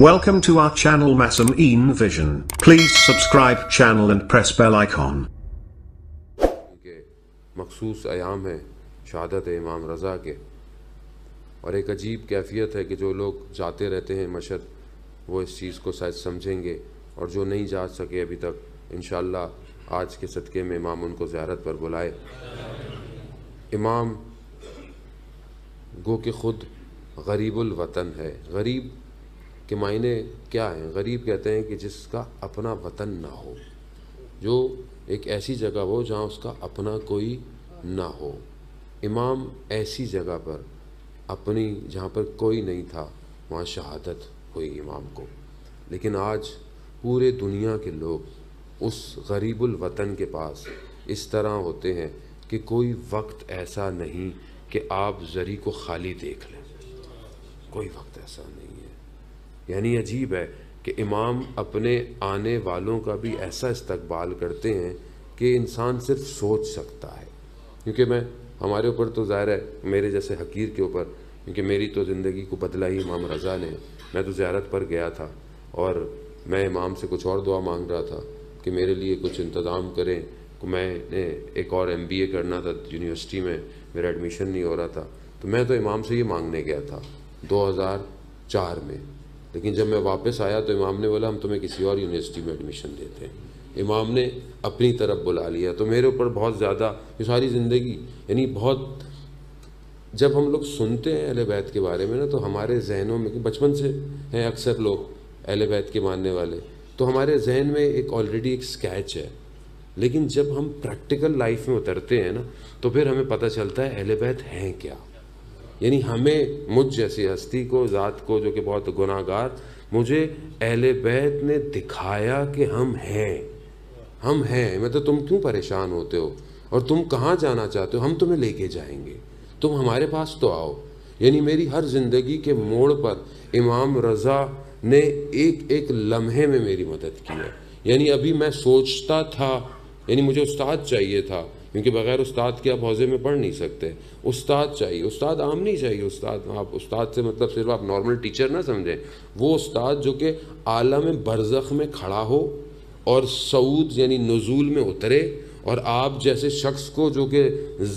Welcome to our channel Masameen Vision. Please subscribe channel and press bell icon. کہ مخصوص ایام ہے شہادت امام رضا کے، اور ایک عجیب کیفیت ہے کہ جو لوگ جاتے رہتے ہیں مشہد وہ اس چیز کو شاید سمجھیں گے، اور جو نہیں جا سکے ابھی تک انشاءاللہ آج کے صدقے میں امام ان کو زیارت پر بلائے۔ امام گو کہ خود غریب الوطن ہے۔ غریب کے معنی کیا ہیں؟ غریب کہتے ہیں کہ جس کا اپنا وطن نہ ہو، جو ایک ایسی جگہ ہو جہاں اس کا اپنا کوئی نہ ہو۔ امام ایسی جگہ پر اپنی جہاں پر کوئی نہیں تھا وہاں شہادت ہوئی امام کو، لیکن آج پورے دنیا کے لوگ اس غریب الوطن کے پاس اس طرح ہوتے ہیں کہ کوئی وقت ایسا نہیں کہ آپ زری کو خالی دیکھ لیں، کوئی وقت ایسا نہیں ہے۔ یعنی عجیب ہے کہ امام اپنے آنے والوں کا بھی ایسا استقبال کرتے ہیں کہ انسان صرف سوچ سکتا ہے۔ کیونکہ ہمارے اوپر تو ظاہر ہے میرے جیسے حقیر کے اوپر، کیونکہ میری تو زندگی کو بدلا ہی امام رضا نے۔ میں تو زیارت پر گیا تھا اور میں امام سے کچھ اور دعا مانگ رہا تھا کہ میرے لیے کچھ انتظام کریں، کہ میں نے ایک اور MBA کرنا تھا یونیورسٹی میں، میرا ایڈمیشن نہیں ہو رہا تھا، تو میں تو امام سے یہ مانگنے گیا تھا 2004 میں۔ لیکن جب میں واپس آیا تو امام نے بولا ہم تمہیں کسی اور یونیورسٹی میں ایڈمیشن دیتے ہیں۔ امام نے اپنی طرف بلا لیا، تو میرے اوپر بہت زیادہ یہ ساری زندگی، یعنی بہت، جب ہم لوگ سنتے ہیں اہل بیت کے بارے میں نا تو ہمارے ذہنوں میں، بچپن سے ہیں اکثر لوگ اہل بیت کے ماننے والے، تو ہمارے ذہن میں ایک آلریڈی ایک سکیچ ہے، لیکن جب ہم پریکٹیکل لائف میں اترتے ہیں نا تو پھر ہمیں پتہ چلتا ہے اہل بیت ہیں کیا۔ یعنی ہمیں، مجھ جیسی ہستی کو، ذات کو جو کہ بہت گناہ گار، مجھے اہل بیت نے دکھایا کہ ہم ہیں۔ میں تو تم کیوں پریشان ہوتے ہو اور تم کہاں جانا چاہتے ہو، ہم تمہیں لے کے جائیں گے، تم ہمارے پاس تو آؤ۔ یعنی میری ہر زندگی کے موڑ پر امام رضا نے ایک ایک لمحے میں میری مدد کی ہے۔ یعنی ابھی میں سوچتا تھا، یعنی مجھے استاد چاہیے تھا، کیونکہ بغیر استاد کے آپ حوزے میں پڑھ نہیں سکتے، استاد چاہیے، استاد عام نہیں چاہیے، آپ استاد سے مطلب صرف آپ نارمل ٹیچر نہ سمجھیں، وہ استاد جو کہ عالم برزخ میں کھڑا ہو اور صعود یعنی نزول میں اترے، اور آپ جیسے شخص کو جو کہ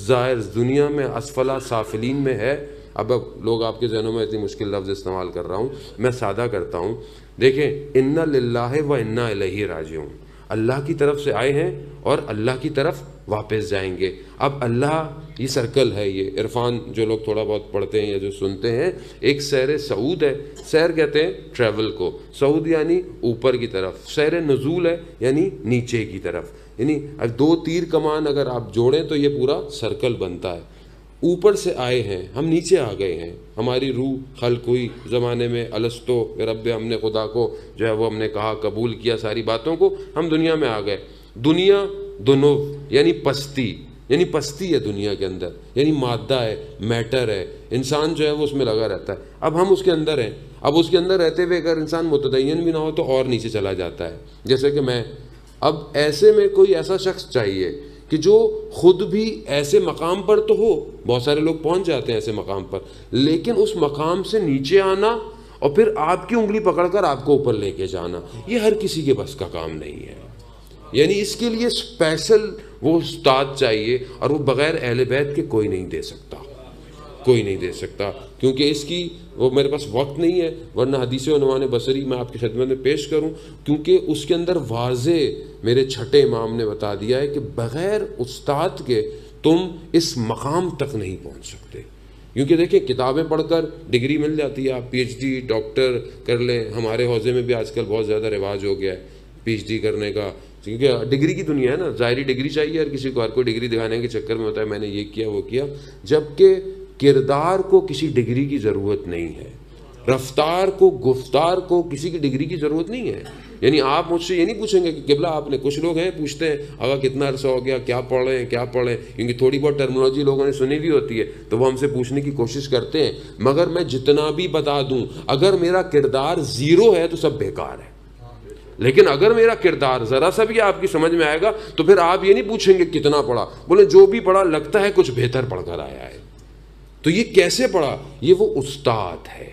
ظاہر دنیا میں اسفلا سافلین میں ہے۔ اب لوگ آپ کے ذہنوں میں اتنی مشکل لفظ استعمال کر رہا ہوں، میں سادہ کرتا ہوں۔ دیکھیں، انا للہ و انا الیہ راجعون، اللہ کی طرف سے آئے ہیں اور اللہ کی طرف واپس جائیں گے۔ اب اللہ، یہ سرکل ہے، یہ عرفان جو لوگ تھوڑا بہت پڑھتے ہیں یا جو سنتے ہیں، ایک سیر صعود ہے، سیر کہتے ہیں ٹریول کو، صعود یعنی اوپر کی طرف، سیر نزول ہے یعنی نیچے کی طرف۔ یعنی اب دو تیر کمان اگر آپ جوڑیں تو یہ پورا سرکل بنتا ہے۔ اوپر سے آئے ہیں، ہم نیچے آ گئے ہیں، ہماری روح خلق ہوئی زمانے میں، الستو رب، ہم نے خدا کو جو ہے وہ ہم نے کہا، قبول کیا ساری باتوں کو، ہم دنیا میں آ گئے۔ دنیا دنو یعنی پستی، یعنی پستی ہے دنیا کے اندر، یعنی مادہ ہے، میٹر ہے، انسان جو ہے وہ اس میں لگا رہتا ہے۔ اب ہم اس کے اندر ہیں، اب اس کے اندر رہتے ہوئے اگر انسان متدین بھی نہ ہو تو اور نیچے چلا جاتا ہے، جیسے کہ میں۔ اب ایسے میں کوئی ایسا شخص چاہیے کہ جو خود بھی ایسے مقام پر تو ہو، بہت سارے لوگ پہنچ جاتے ہیں ایسے مقام پر، لیکن اس مقام سے نیچے آنا اور پھر آپ کی انگلی پکڑ کر آپ کو اوپر لے کے جانا، یہ ہر کسی کے بس کا کام نہیں ہے۔ یعنی اس کے لیے اسپیشل وہ استاد چاہیے، اور وہ بغیر اہل بیت کے کوئی نہیں دے سکتا، کوئی نہیں دے سکتا، کیونکہ اس کی وہ میرے پاس وقت نہیں ہے، ورنہ حدیث عنوان بصری میں آپ کی خدمت میں پیش کروں، کیونکہ اس کے اندر واضح میرے چھٹے امام نے بتا دیا ہے کہ بغیر استاد کے تم اس مقام تک نہیں پہنچ سکتے۔ کیونکہ دیکھیں، کتابیں پڑھ کر ڈگری مل جاتی ہے، آپ PhD ڈاکٹر کر لیں، ہمارے حوزے میں بھی آج کل بہت زیادہ رواج ہو گیا ہے PhD کرنے کا، کیونکہ ڈگری کی دنیا ہے نا، ظاہری ڈگری چاہیے ہر کسی کو، ہر کوئی ڈگری دکھانے کے چکر میں ہوتا ہے میں نے یہ کیا وہ کیا، جبکہ کردار کو کسی ڈگری کی ضرورت نہیں ہے، رفتار کو، گفتار کو کسی کی ڈگری کی ضرورت نہیں ہے۔ یعنی آپ مجھ سے یہ نہیں پوچھیں گے کہ قبلہ آپ نے، کچھ لوگ ہیں پوچھتے ہیں آگا کتنا عرصہ ہو گیا، کیا پڑھ رہے ہیں، کیا پڑھیں، کیونکہ تھوڑی بہت ٹرمنالوجی لوگوں نے سنی بھی ہوتی ہے تو وہ ہم سے پوچھنے کی کوشش کرتے ہیں، مگر میں جتنا بھی بتا دوں اگر میرا کردار زیرو ہے تو سب بیکار ہے۔ لیکن اگر میرا کردار ذرا سا بھی آپ کی سمجھ میں آئے گا تو پھر آپ یہ نہیں پوچھیں گے کتنا پڑھا، بولے جو بھی پڑھا لگتا ہے کچھ بہتر پڑھ کر آیا ہے۔ تو یہ کیسے پڑھا؟ یہ وہ استاد ہے،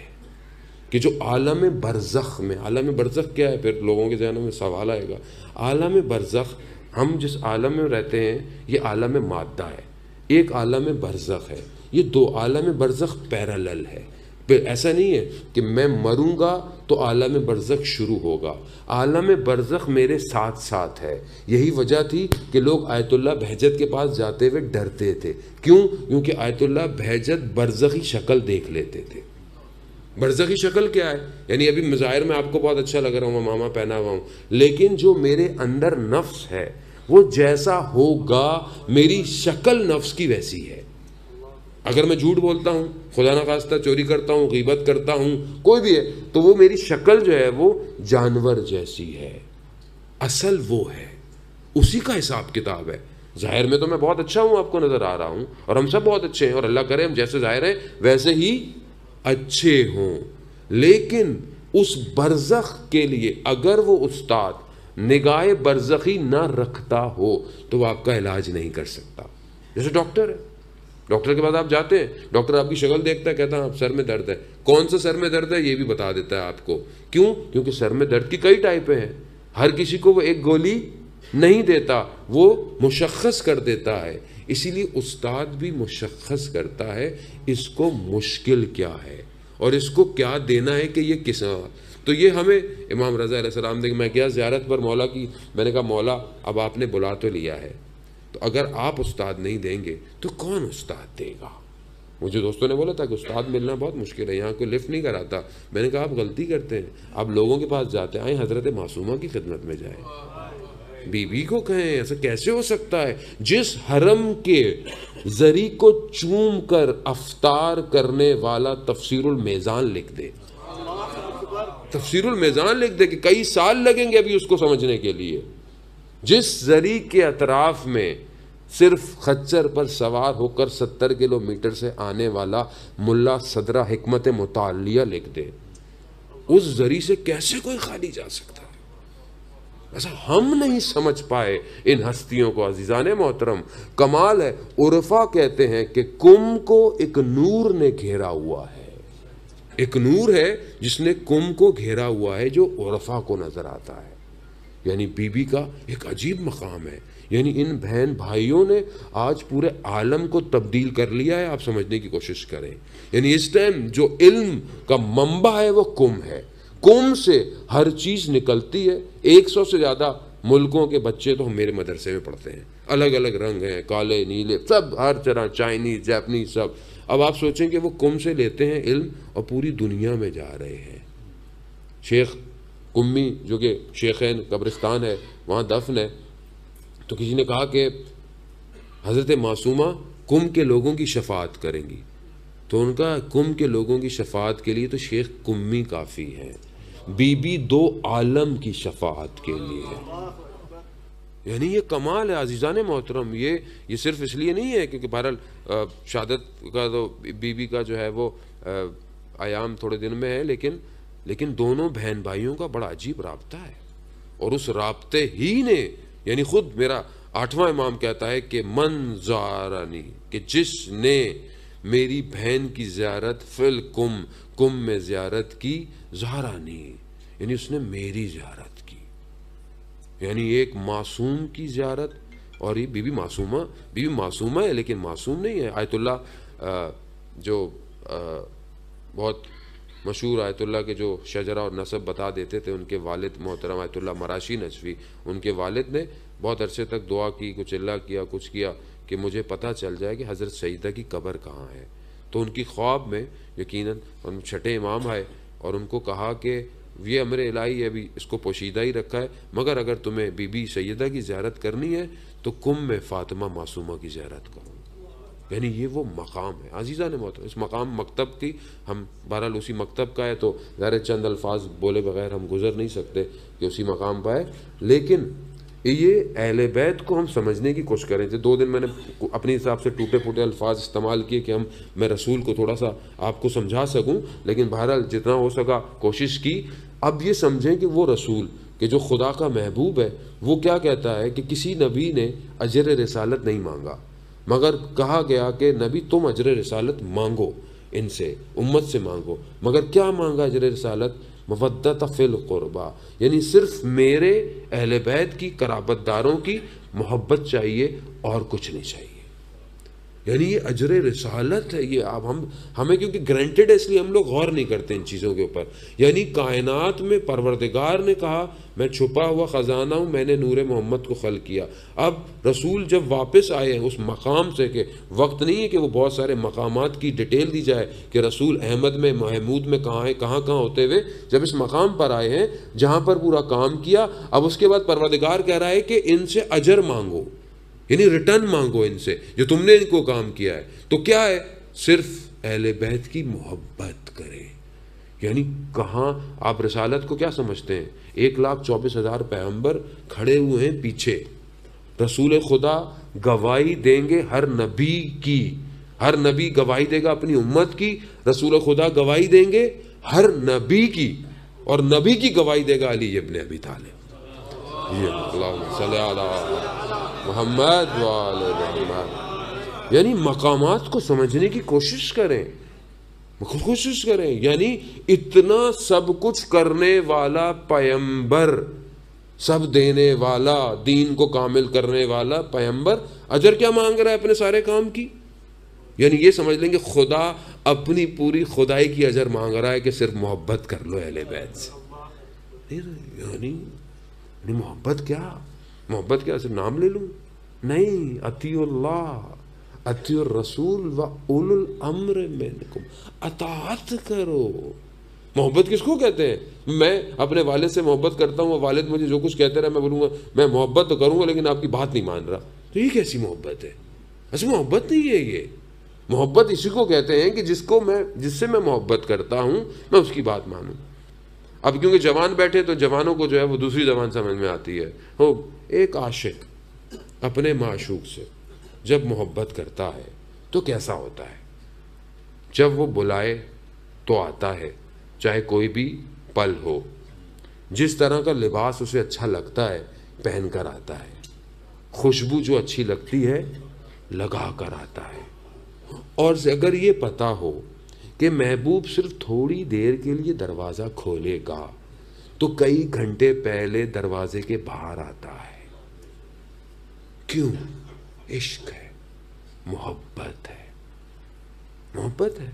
کہ جو عالم برزخ میں، عالم برزخ کیا ہے؟ پھر لوگوں کے ذہنوں میں سوال آئے گا. عالم برزخ، ہم جس عالم میں رہتے ہیں یہ عالم مادہ ہے، ایک عالم برزخ ہے. یہ دو عالم برزخ پیرالل ہے. ایسا نہیں ہے کہ میں مروں گا تو عالم برزخ شروع ہوگا. عالم برزخ میرے ساتھ ساتھ ہے. یہی وجہ تھی کہ لوگ آیت اللہ بہجت کے پاس جاتے ہوئے ڈرتے تھے. کیوں؟ کیونکہ آیت اللہ بہجت برزخی شکل دیکھ لیتے تھے. برزخی شکل کیا ہے؟ یعنی ابھی مظاہر میں آپ کو بہت اچھا لگ رہا ہوں، میں ماما پہنا ہوا ہوں، لیکن جو میرے اندر نفس ہے وہ جیسا ہوگا، میری شکل نفس کی ویسی ہے. اگر میں جھوٹ بولتا ہوں، خدا نخواستہ چوری کرتا ہوں، غیبت کرتا ہوں، کوئی بھی ہے، تو وہ میری شکل جو ہے وہ جانور جیسی ہے. اصل وہ ہے، اسی کا حساب کتاب ہے. ظاہر میں تو میں بہت اچھا ہوں، آپ کو نظر آ رہا ہوں، اور ہم سب بہت اچھے ہیں، اور اللہ کرے ہم جیسے ظاہر ہیں ویسے ہی اچھے ہوں. لیکن اس برزخ کے لیے اگر وہ استاد نگاہ برزخی نہ رکھتا ہو تو وہ آپ کا علاج نہیں کر سکتا. جیسے ڈاکٹر ہے، ڈاکٹر کے بعد آپ جاتے ہیں، ڈاکٹر آپ کی شکل دیکھتا ہے، کہتا ہے آپ سر میں درد ہے. کون سا سر میں درد ہے یہ بھی بتا دیتا ہے آپ کو. کیوں؟ کیونکہ سر میں درد کی کئی ٹائپیں ہیں. ہر کسی کو وہ ایک گولی نہیں دیتا، وہ مشخص کر دیتا ہے. اسی لیے استاد بھی مشخص کرتا ہے اس کو مشکل کیا ہے اور اس کو کیا دینا ہے کہ یہ کس. تو یہ ہمیں امام رضا علیہ السلام نے، میں گیا زیارت پر مولا کی، میں نے کہا مولا اب آپ نے بلا تو لیا ہے، تو اگر آپ استاد نہیں دیں گے تو کون استاد دے گا؟ مجھے دوستوں نے بولا تھا کہ استاد ملنا بہت مشکل ہے، یہاں کوئی لفٹ نہیں کراتا. میں نے کہا آپ غلطی کرتے ہیں، آپ لوگوں کے پاس جاتے ہیں، آئیں حضرت معصومہ کی خدمت میں جائیں، بی بی کو کہیں. ایسا کیسے ہو سکتا ہے؟ جس حرم کے زری کو چوم کر افطار کرنے والا تفسیر المیزان لکھ دے، تفسیر المیزان لکھ دے کہ کئی سال لگیں گے ابھی اس کو سمجھنے کے لیے. جس زری کے اطراف میں صرف خچر پر سوار ہو کر 70 کلومیٹر سے آنے والا ملا صدرہ حکمت متعلیہ لکھ دے، اس زری سے کیسے کوئی خالی جا سکتا ہے؟ ایسا ہم نہیں سمجھ پائے ان ہستیوں کو. عزیزان محترم، کمال ہے. عرفا کہتے ہیں کہ کم کو ایک نور نے گھیرا ہوا ہے. ایک نور ہے جس نے کم کو گھیرا ہوا ہے جو عرفا کو نظر آتا ہے. یعنی بی بی کا ایک عجیب مقام ہے. یعنی ان بہن بھائیوں نے آج پورے عالم کو تبدیل کر لیا ہے. آپ سمجھنے کی کوشش کریں. یعنی اس ٹائم جو علم کا منبع ہے وہ کم ہے. کم سے ہر چیز نکلتی ہے. 100 سے زیادہ ملکوں کے بچے تو ہم میرے مدرسے میں پڑھتے ہیں، الگ الگ رنگ ہیں، کالے نیلے سب، ہر طرح، چائنیز، جاپنیز، سب. اب آپ سوچیں کہ وہ کم سے لیتے ہیں علم اور پوری دنیا میں جا رہے ہیں. شیخ قمی جو کہ شیخین قبرستان ہے وہاں دفن ہے، تو کسی نے کہا کہ حضرت معصومہ کم کے لوگوں کی شفاعت کریں گی. تو ان کا کم کے لوگوں کی شفاعت کے لیے تو شیخ قمی کافی ہیں، بی بی 2 عالم کی شفاعت کے لیے ہے. یعنی یہ کمال ہے عزیزان محترم. یہ صرف اس لیے نہیں ہے کیونکہ بہرحال شہادت کا تو بی بی کا جو ہے وہ ایام تھوڑے دن میں ہے، لیکن دونوں بہن بھائیوں کا بڑا عجیب رابطہ ہے. اور اس رابطے ہی نے، یعنی خود میرا 8واں امام کہتا ہے کہ من زارنی، کہ جس نے میری بہن کی زیارت فل کم میں زیارت کی، زارانی یعنی اس نے میری زیارت کی. یعنی ایک معصوم کی زیارت. اور یہ بی بی معصومہ ہے لیکن معصوم نہیں ہے. آیت اللہ جو بہت مشہور آیت اللہ کے جو شجرہ اور نسب بتا دیتے تھے، ان کے والد محترم آیت اللہ مراشی نجفی، ان کے والد نے بہت عرصے تک دعا کی، کچھ اللہ کیا، کچھ کیا کہ مجھے پتہ چل جائے کہ حضرت سیدہ کی قبر کہاں ہے. تو ان کی خواب میں یقیناً ان 6 امام آئے اور ان کو کہا کہ یہ امر الہی ہے، ابھی اس کو پوشیدہ ہی رکھا ہے، مگر اگر تمہیں بی بی سیدہ کی زیارت کرنی ہے تو کم میں فاطمہ معصومہ کی زیارت کرو. یعنی یہ وہ مقام ہے عزیزان محترم. اس مقام مکتب کی، ہم بہرحال اسی مکتب کا ہے تو ظاہر چند الفاظ بولے بغیر ہم گزر نہیں سکتے کہ اسی مقام پہ ہے. لیکن یہ اہل بیت کو ہم سمجھنے کی کوشش کریں. 2 دن میں نے اپنے حساب سے ٹوٹے پھوٹے الفاظ استعمال کیے کہ میں رسول کو تھوڑا سا آپ کو سمجھا سکوں، لیکن بہرحال جتنا ہو سکا کوشش کی. اب یہ سمجھیں کہ وہ رسول کہ جو خدا کا محبوب ہے، وہ کیا کہتا ہے کہ کسی نبی نے اجر رسالت نہیں مانگا، مگر کہا گیا کہ نبی تم اجر رسالت مانگو. ان سے، امت سے مانگو، مگر کیا مانگا اجر رسالت؟ مودت فی القربا، یعنی صرف میرے اہل بیت کی، قرابت داروں کی محبت چاہیے اور کچھ نہیں چاہیے۔ یعنی یہ اجر رسالت ہے، یہ اب ہمیں کیونکہ گرانٹیڈ ہے اس لیے ہم لوگ غور نہیں کرتے ان چیزوں کے اوپر۔ یعنی کائنات میں پروردگار نے کہا میں چھپا ہوا خزانہ ہوں، میں نے نور محمد کو خلق کیا۔ اب رسول جب واپس آئے ہیں اس مقام سے، کہ وقت نہیں ہے کہ وہ بہت سارے مقامات کی ڈیٹیل دی جائے کہ رسول احمد میں، محمود میں کہاں ہیں، کہاں ہوتے ہوئے جب اس مقام پر آئے ہیں جہاں پر پورا کام کیا، اب اس کے بعد پروردگار کہہ رہا ہے کہ ان سے اجر مانگو، یعنی ریٹرن مانگو ان سے جو تم نے ان کو کام کیا ہے۔ تو کیا ہے؟ صرف اہل بیت کی محبت کرے۔ یعنی کہاں آپ رسالت کو کیا سمجھتے ہیں؟ 1,24,000 پیغمبر کھڑے ہوئے ہیں پیچھے، رسول خدا گواہی دیں گے ہر نبی کی، ہر نبی گواہی دے گا اپنی امت کی، رسول خدا گواہی دیں گے ہر نبی کی، اور نبی کی گواہی دے گا علی ابن ابی طالب۔ اللہم صلی علی محمد وآل محمد۔ یعنی مقامات کو سمجھنے کی کوشش کریں، یعنی اتنا سب کچھ کرنے والا پیغمبر، سب دینے والا، دین کو کامل کرنے والا پیغمبر اجر کیا مانگ رہا ہے اپنے سارے کام کی؟ یعنی یہ سمجھ لیں کہ خدا اپنی پوری خدائی کی اجر مانگ رہا ہے کہ صرف محبت کر لو اہل بیت سے۔ یعنی محبت کیا صرف نام لے لوں؟ نہیں، اطیعوا اللہ، اطیعوا الرسول و اولو الامر منکم، اطاعت کرو۔ محبت کس کو کہتے ہیں؟ میں اپنے والد سے محبت کرتا ہوں، والد مجھے جو کچھ کہتے رہے میں بولوں گا میں محبت تو کروں گا لیکن آپ کی بات نہیں مان رہا، تو یہ کیسی محبت ہے؟ ایسی محبت نہیں ہے یہ۔ محبت اسی کو کہتے ہیں کہ جس سے میں محبت کرتا ہوں میں اس کی بات مانوں۔ اب کیونکہ جوان بیٹھے تو جوانوں کو جو ہے وہ دوسری زبان سمجھ میں آتی ہے۔ ایک عاشق اپنے معشوق سے جب محبت کرتا ہے تو کیسا ہوتا ہے؟ جب وہ بلائے تو آتا ہے، چاہے کوئی بھی پل ہو، جس طرح کا لباس اسے اچھا لگتا ہے پہن کر آتا ہے، خوشبو جو اچھی لگتی ہے لگا کر آتا ہے۔ اور اگر یہ پتا ہو کہ محبوب صرف تھوڑی دیر کے لیے دروازہ کھولے گا تو کئی گھنٹے پہلے دروازے کے باہر آتا ہے۔ کیوں؟ عشق ہے، محبت ہے۔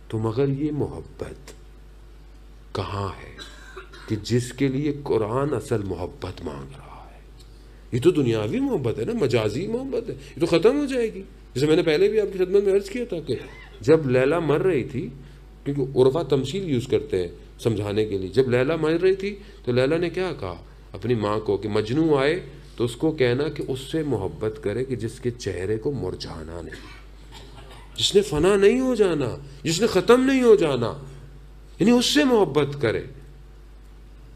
تو مگر یہ محبت کہاں ہے کہ جس کے لیے قرآن اصل محبت مانگ رہا ہے؟ یہ تو دنیاوی محبت ہے نا، مجازی محبت ہے، یہ تو ختم ہو جائے گی۔ جیسے میں نے پہلے بھی آپ کی خدمت میں عرض کیا تھا کہ جب لیلا مر رہی تھی، کیونکہ عرفا تمثیل یوز کرتے ہیں سمجھانے کے لیے، جب لیلا مر رہی تھی تو لیلا نے کیا کہا اپنی ماں کو کہ مجنوں آئے تو اس کو کہنا کہ اس سے محبت کرے کہ جس کے چہرے کو مرجھانا نہیں، جس نے فنا نہیں ہو جانا، جس نے ختم نہیں ہو جانا، یعنی اس سے محبت کرے۔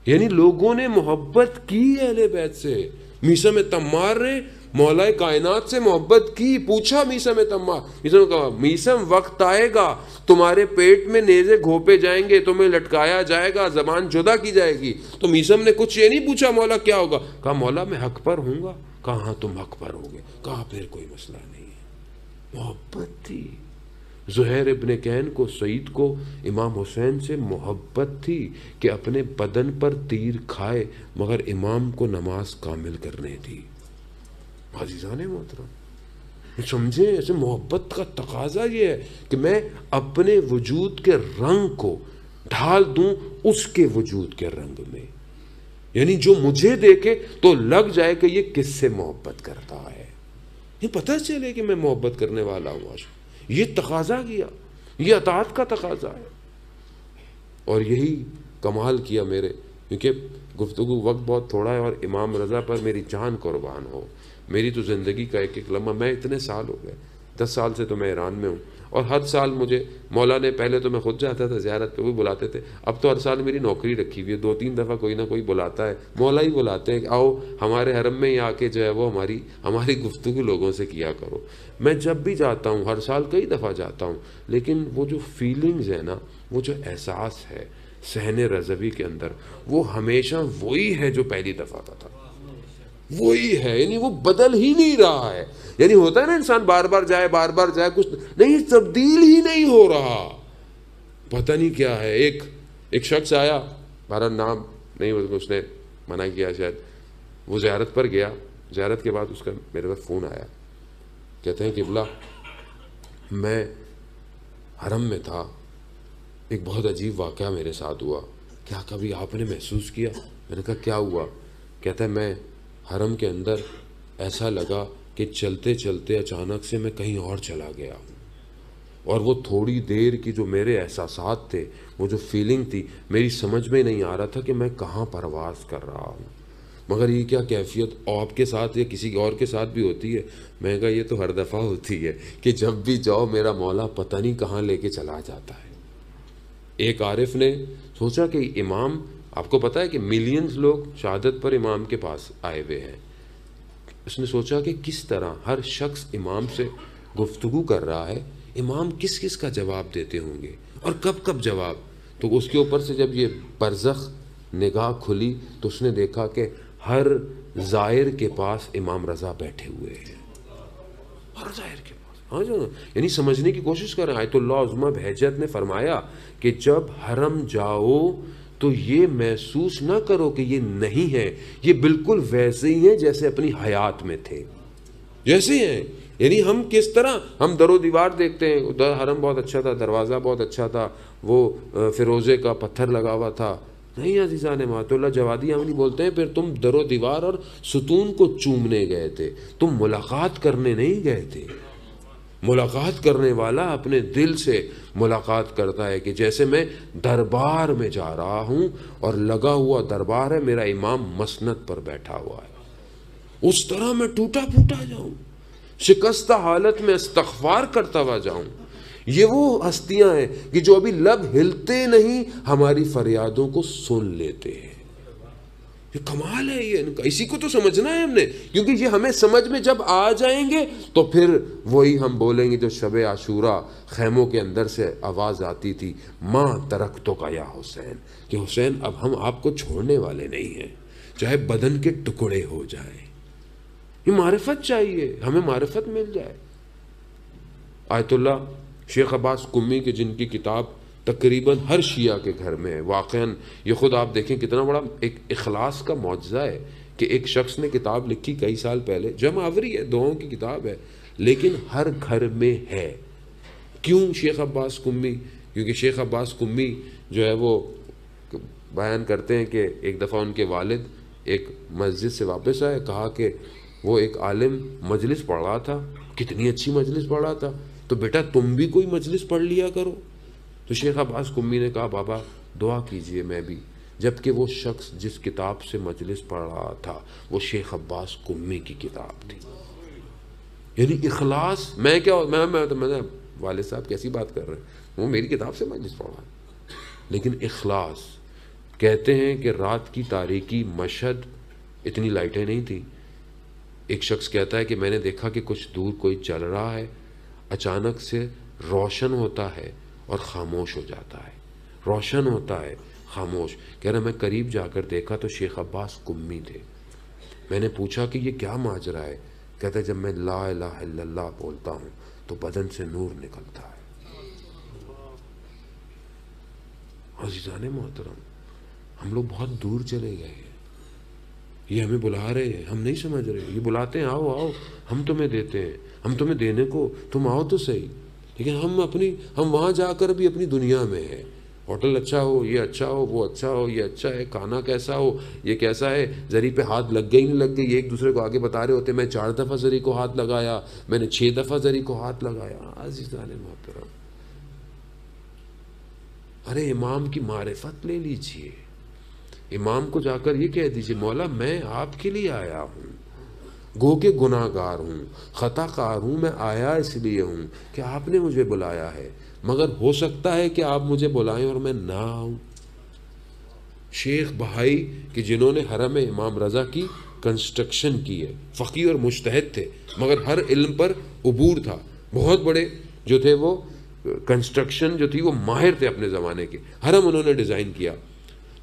یعنی لوگوں نے محبت کی اہل بیت سے۔ میثم تمار نے مولا کائنات سے محبت کی، پوچھا میثم تمار، میثم نے کہا میثم وقت آئے گا تمہارے پیٹ میں نیزے گھوپے جائیں گے، تمہیں لٹکایا جائے گا، زبان جدا کی جائے گی۔ تو میثم نے کچھ یہ نہیں پوچھا مولا کیا ہوگا، کہا مولا میں حق پر ہوں گا۔ کہا ہاں تم حق پر ہوگے، کہا پھر کوئی مسئلہ نہیں ہے۔ محبت تھی۔ زہیر ابن کین کو، سعید کو امام حسین سے محبت تھی کہ اپنے بدن پر تیر کھائے مگر امام کو نماز کامل کرنے دی۔ عزیزان محترم سمجھیں، ایسے محبت کا تقاضا یہ ہے کہ میں اپنے وجود کے رنگ کو ڈھال دوں اس کے وجود کے رنگ میں، یعنی جو مجھے دیکھے تو لگ جائے کہ یہ کس سے محبت کرتا ہے، یہ پتہ چلے کہ میں محبت کرنے والا ہوں۔ یہ تقاضا کیا، یہ اطاعت کا تقاضا ہے۔ اور یہی کمال کیا میرے، کیونکہ گفتگو وقت بہت تھوڑا ہے اور امام رضا پر میری جان قربان ہو۔ میری تو زندگی کا ایک ایک لمحہ، میں اتنے سال ہو گئے، 10 سال سے تو میں ایران میں ہوں، اور ہر سال مجھے مولا نے، پہلے تو میں خود جاتا تھا زیارت پہ، وہ بلاتے تھے، اب تو ہر سال میری نوکری رکھی ہوئی ہے، 2-3 دفعہ کوئی نہ کوئی بلاتا ہے، مولا ہی بلاتے ہیں کہ آؤ ہمارے حرم میں ہی آ کے جو ہے وہ ہماری گفتگو لوگوں سے کیا کرو۔ میں جب بھی جاتا ہوں، ہر سال کئی دفعہ جاتا ہوں، لیکن وہ جو فیلنگز ہے نا، وہ جو احساس ہے صحن رضوی کے اندر، وہ ہمیشہ وہی ہے جو پہلی دفعہ کا تھا، وہی ہے، یعنی وہ بدل ہی نہیں رہا ہے. یعنی ہوتا ہے نا انسان بار بار جائے کچھ نہیں، تبدیل ہی نہیں ہو رہا، پتہ نہیں کیا ہے. ایک شخص آیا، ہمارا نام نہیں، اس نے منع کیا شاید. وہ زیارت پر گیا، زیارت کے بعد اس کا میرے پاس فون آیا، کہتے ہیں قبلہ میں حرم میں تھا، ایک بہت عجیب واقعہ میرے ساتھ ہوا، کیا کبھی آپ نے محسوس کیا؟ میں نے کہا کیا ہوا؟ کہتا ہے میں حرم کے اندر ایسا لگا کہ چلتے چلتے اچانک سے میں کہیں اور چلا گیا، اور وہ تھوڑی دیر کی جو میرے احساسات تھے، وہ جو فیلنگ تھی، میری سمجھ میں نہیں آ رہا تھا کہ میں کہاں پرواز کر رہا ہوں. مگر یہ کیا کیفیت آپ کے ساتھ یا کسی اور کے ساتھ بھی ہوتی ہے؟ میں کہا یہ تو ہر دفعہ ہوتی ہے کہ جب بھی جاؤ میرا مولا پتہ نہیں کہاں لے کے چلا جاتا ہے. ایک عارف نے سوچا کہ امام، آپ کو پتہ ہے کہ ملینز لوگ شہادت پر امام کے پاس آئے ہوئے ہیں. اس نے سوچا کہ کس طرح ہر شخص امام سے گفتگو کر رہا ہے، امام کس کس کا جواب دیتے ہوں گے اور کب کب جواب. تو اس کے اوپر سے جب یہ برزخ نگاہ کھلی تو اس نے دیکھا کہ ہر زائر کے پاس امام رضا بیٹھے ہوئے ہیں، ہر زائر کے پاس. ہاں جو یعنی سمجھنے کی کوشش کریں. آیت اللہ عظمہ بہجت نے فرمایا کہ جب حرم جاؤ تو یہ محسوس نہ کرو کہ یہ نہیں ہے، یہ بالکل ویسے ہی ہیں جیسے اپنی حیات میں تھے، جیسے ہیں. یعنی ہم کس طرح ہم در و دیوار دیکھتے ہیں، حرم بہت اچھا تھا، دروازہ بہت اچھا تھا، وہ فیروزے کا پتھر لگا ہوا تھا. نہیں عزیزان مات اللہ، جوادی عملی بولتے ہیں پھر تم در و دیوار اور ستون کو چومنے گئے تھے، تم ملاقات کرنے نہیں گئے تھے. ملاقات کرنے والا اپنے دل سے ملاقات کرتا ہے کہ جیسے میں دربار میں جا رہا ہوں اور لگا ہوا دربار ہے، میرا امام مسند پر بیٹھا ہوا ہے، اس طرح میں ٹوٹا پھوٹا جاؤں، شکستہ حالت میں استغفار کرتا ہوا جاؤں. یہ وہ ہستیاں ہیں کہ جو ابھی لب ہلتے نہیں ہماری فریادوں کو سن لیتے ہیں. یہ کمال ہے یہ ان کا، اسی کو تو سمجھنا ہے ہم نے، کیونکہ یہ ہمیں سمجھ میں جب آ جائیں گے تو پھر وہی ہم بولیں گے جو شب عاشورہ خیموں کے اندر سے آواز آتی تھی، ماں ترکتو کا یا حسین، کہ حسین اب ہم آپ کو چھوڑنے والے نہیں ہیں، چاہے بدن کے ٹکڑے ہو جائیں. یہ معرفت چاہیے، ہمیں معرفت مل جائے. آیت اللہ شیخ عباس قمی کے جن کی کتاب تقریباً ہر شیعہ کے گھر میں ہے، واقعاً یہ خود آپ دیکھیں کتنا بڑا ایک اخلاص کا معجزہ ہے کہ ایک شخص نے کتاب لکھی کئی سال پہلے، جمع آوری ہے، دعاؤں کی کتاب ہے، لیکن ہر گھر میں ہے. کیوں شیخ عباس قمی؟ کیونکہ شیخ عباس قمی جو ہے وہ بیان کرتے ہیں کہ ایک دفعہ ان کے والد ایک مسجد سے واپس آئے، کہا کہ وہ ایک عالم مجلس پڑھ رہا تھا، کتنی اچھی مجلس پڑھ رہا تھا، تو بیٹا تم بھی کوئی مجلس پڑھ لیا کرو. تو شیخ عباس قمی نے کہا بابا دعا کیجئے میں بھی، جبکہ وہ شخص جس کتاب سے مجلس پڑھ رہا تھا وہ شیخ عباس قمی کی کتاب تھی. یعنی اخلاص. میں والد صاحب کیسی بات کر رہے ہیں، وہ میری کتاب سے مجلس پڑھ رہا ہے، لیکن اخلاص. کہتے ہیں کہ رات کی تاریکی مشہد، اتنی لائٹیں نہیں تھیں. ایک شخص کہتا ہے کہ میں نے دیکھا کہ کچھ دور کوئی چل رہا ہے، اچانک سے روشن ہوتا ہے اور خاموش ہو جاتا ہے، روشن ہوتا ہے خاموش. کہہ رہا میں قریب جا کر دیکھا تو شیخ عباس قمی تھے. میں نے پوچھا کہ یہ کیا ماجرا ہے؟ کہتا ہے جب میں لا الہ الا اللہ بولتا ہوں تو بدن سے نور نکلتا ہے. عزیزان محترم، ہم لوگ بہت دور چلے گئے ہیں. یہ ہمیں بلا رہے ہیں، ہم نہیں سمجھ رہے. یہ بلاتے ہیں آؤ آؤ، ہم تمہیں دیتے ہیں، ہم تمہیں دینے کو، تم آؤ تو صحیح. لیکن ہم وہاں جا کر بھی اپنی دنیا میں ہیں. ہوٹل اچھا ہو، یہ اچھا ہو، وہ اچھا ہو، یہ اچھا ہے، کھانا کیسا ہو، یہ کیسا ہے، زری پہ ہاتھ لگ گئی نہیں لگ گئی. ایک دوسرے کو آگے بتا رہے ہوتے میں 4 دفعہ زری کو ہاتھ لگایا، میں نے 6 دفعہ زری کو ہاتھ لگایا. عزیزان محترم، ارے امام کی معرفت لے لیجئے. امام کو جا کر یہ کہہ دیجئے مولا میں آپ کے لیے آیا ہوں، گو کہ گناہ گار ہوں، خطا کار ہوں، میں آیا اس لیے ہوں کہ آپ نے مجھے بلایا ہے، مگر ہو سکتا ہے کہ آپ مجھے بلائیں اور میں نہ آؤں. شیخ بہائی کہ جنہوں نے حرم امام رضا کی کنسٹرکشن کی ہے، فقیہ اور مجتہد تھے مگر ہر علم پر عبور تھا، بہت بڑے جو تھے وہ کنسٹرکشن جو تھی وہ ماہر تھے اپنے زمانے کے. حرم انہوں نے ڈیزائن کیا.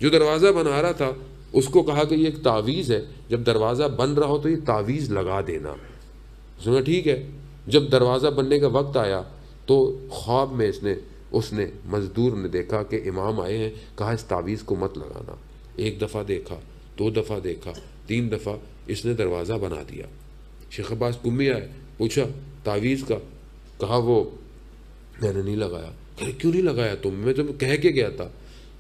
جو دروازہ بنا رہا تھا اس کو کہا کہ یہ ایک تعویذ ہے، جب دروازہ بن رہا ہو تو یہ تعویذ لگا دینا۔ اس نے کہا ٹھیک ہے۔ جب دروازہ بننے کا وقت آیا تو خواب میں اس نے مزدور نے دیکھا کہ امام آئے ہیں، کہا اس تعویذ کو مت لگانا۔ ایک دفعہ دیکھا، دو دفعہ دیکھا، تین دفعہ، اس نے دروازہ بنا دیا۔ شیخ عباس قمی آئے، پوچھا تعویذ کا، کہا وہ میں نے نہیں لگایا۔ کہ کیوں نہیں لگایا تم؟ میں تم کہہ کے گیا تھا۔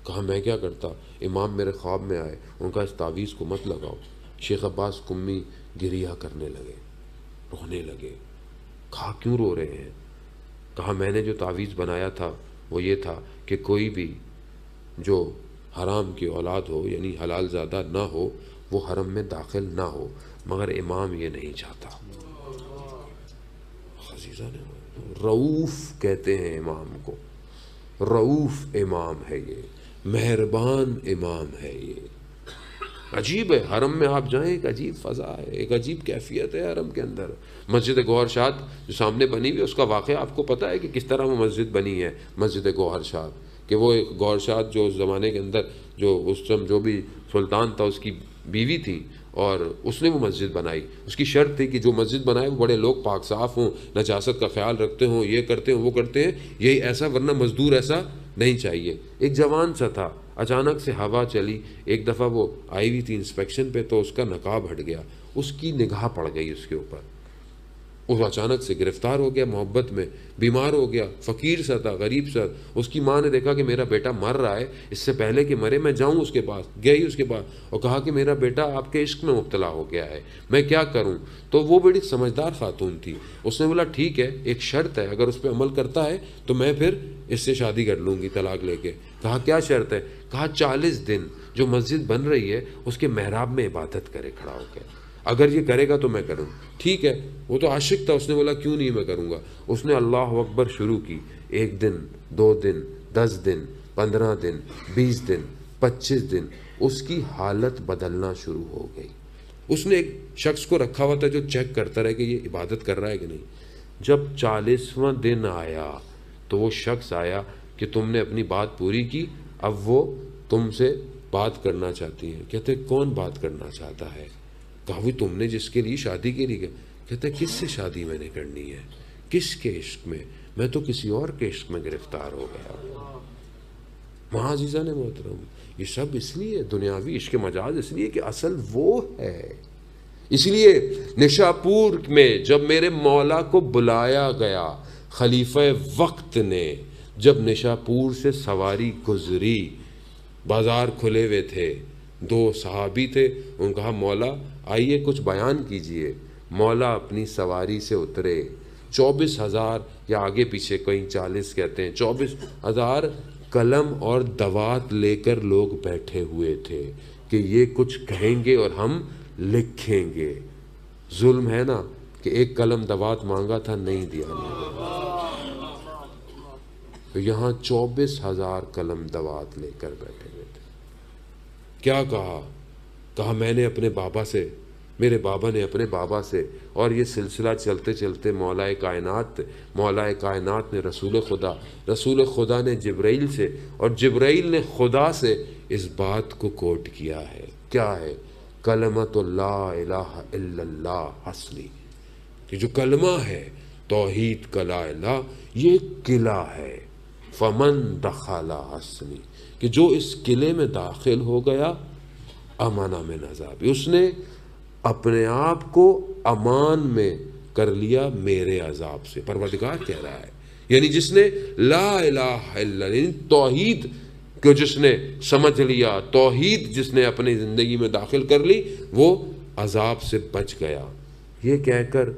کہا میں کیا کرتا، امام میرے خواب میں آئے، ان کا اس تعویذ کو مت لگاؤ۔ شیخ عباس قمی گریہ کرنے لگے، رونے لگے۔ کہا کیوں رو رہے ہیں؟ کہا میں نے جو تعویذ بنایا تھا وہ یہ تھا کہ کوئی بھی جو حرام کی اولاد ہو، یعنی حلال زادہ نہ ہو، وہ حرم میں داخل نہ ہو، مگر امام یہ نہیں چاہتا۔ عزیزان رؤوف کہتے ہیں امام کو، رؤوف امام ہے یہ، مہربان امام ہے یہ۔ عجیب ہے، حرم میں آپ جائیں ایک عجیب فضا ہے، ایک عجیب کیفیت ہے حرم کے اندر۔ مسجد گوہر شاد جو سامنے بنی ہوئی ہے، اس کا واقعہ آپ کو پتہ ہے کہ کس طرح وہ مسجد بنی ہے، مسجد گوہر شاد، کہ وہ ایک گوہر شاد جو اس زمانے کے اندر جو اس ٹائم جو بھی سلطان تھا اس کی بیوی تھی، اور اس نے وہ مسجد بنائی۔ اس کی شرط تھی کہ جو مسجد بنائے وہ بڑے لوگ پاک صاف ہوں، نجاست کا خیال رکھتے ہوں، یہ کرتے ہیں وہ کرتے ہیں، یہی ایسا، ورنہ مزدور ایسا نہیں چاہیے۔ ایک جوان سا تھا، اچانک سے ہوا چلی، ایک دفعہ وہ آئی ہوئی تھی انسپیکشن پہ، تو اس کا نقاب ہٹ گیا، اس کی نگاہ پڑ گئی اس کے اوپر، وہ اچانک سے گرفتار ہو گیا، محبت میں بیمار ہو گیا، فقیر سا تھا، غریب سا۔ اس کی ماں نے دیکھا کہ میرا بیٹا مر رہا ہے، اس سے پہلے کہ مرے میں جاؤں اس کے پاس، گئی اس کے پاس اور کہا کہ میرا بیٹا آپ کے عشق میں مبتلا ہو گیا ہے، میں کیا کروں؟ تو وہ بڑی سمجھدار خاتون تھی، اس نے بولا ٹھیک ہے، ایک شرط ہے، اگر اس پہ عمل کرتا ہے تو میں پھر اس سے شادی کر لوں گی طلاق لے کے۔ کہا کیا شرط ہے؟ کہا 40 دن جو مسجد بن رہی ہے اس کے محراب میں عبادت کرے کھڑا ہو کے، اگر یہ کرے گا تو میں کروں۔ ٹھیک ہے، وہ تو عاشق تھا، اس نے بولا کیوں نہیں، میں کروں گا۔ اس نے اللہ اکبر شروع کی، 1 دن، 2 دن، 10 دن، 15 دن، 20 دن، 25 دن، اس کی حالت بدلنا شروع ہو گئی۔ اس نے ایک شخص کو رکھا ہوا تھا جو چیک کرتا رہے کہ یہ عبادت کر رہا ہے کہ نہیں۔ جب 40واں دن آیا تو وہ شخص آیا کہ تم نے اپنی بات پوری کی، اب وہ تم سے بات کرنا چاہتی ہیں۔ کہتے کون بات کرنا چاہتا ہے؟ کہا وہ تم نے جس کے لیے شادی کے لیے۔ کہتے کس سے شادی میں نے کرنی ہے؟ کس کے عشق میں؟ میں تو کسی اور کے عشق میں گرفتار ہو گیا۔ وہاں عزیزان محترم، یہ سب اس لیے دنیاوی عشق مجاز، اس لیے کہ اصل وہ ہے۔ اس لیے نشاپور میں جب میرے مولا کو بلایا گیا خلیفہ وقت نے، جب نشاپور سے سواری گزری، بازار کھلے ہوئے تھے، 2 صحابی تھے، ان کہا مولا آئیے کچھ بیان کیجئے۔ مولا اپنی سواری سے اترے، 24,000 یا آگے پیچھے کہیں 40 کہتے ہیں، 24,000 قلم اور دوات لے کر لوگ بیٹھے ہوئے تھے کہ یہ کچھ کہیں گے اور ہم لکھیں گے۔ ظلم ہے نا کہ ایک قلم دوات مانگا تھا، نہیں دیا تو یہاں 24,000 قلم دوات لے کر بیٹھے ہوئے تھے۔ کیا کہا؟ کہا میں نے اپنے بابا سے، میرے بابا نے اپنے بابا سے، اور یہ سلسلہ چلتے چلتے مولا کائنات نے رسول خدا نے جبرائیل سے، اور جبرائیل نے خدا سے اس بات کو کوٹ کیا ہے۔ کیا ہے؟ کلمۃ لا الہ الا اللہ حسنی، کہ جو کلمہ ہے توحید کا لا الہ، یہ قلعہ ہے، فمن دخل حسنی، کہ جو اس قلعے میں داخل ہو گیا امان من عذاب، اس نے اپنے آپ کو امان میں کر لیا میرے عذاب سے۔ پروردگار کہہ رہا ہے، یعنی جس نے لا الہ الا اللہ، یعنی توحید کو جس نے سمجھ لیا، توحید جس نے اپنی زندگی میں داخل کر لی، وہ عذاب سے بچ گیا۔ یہ کہہ کر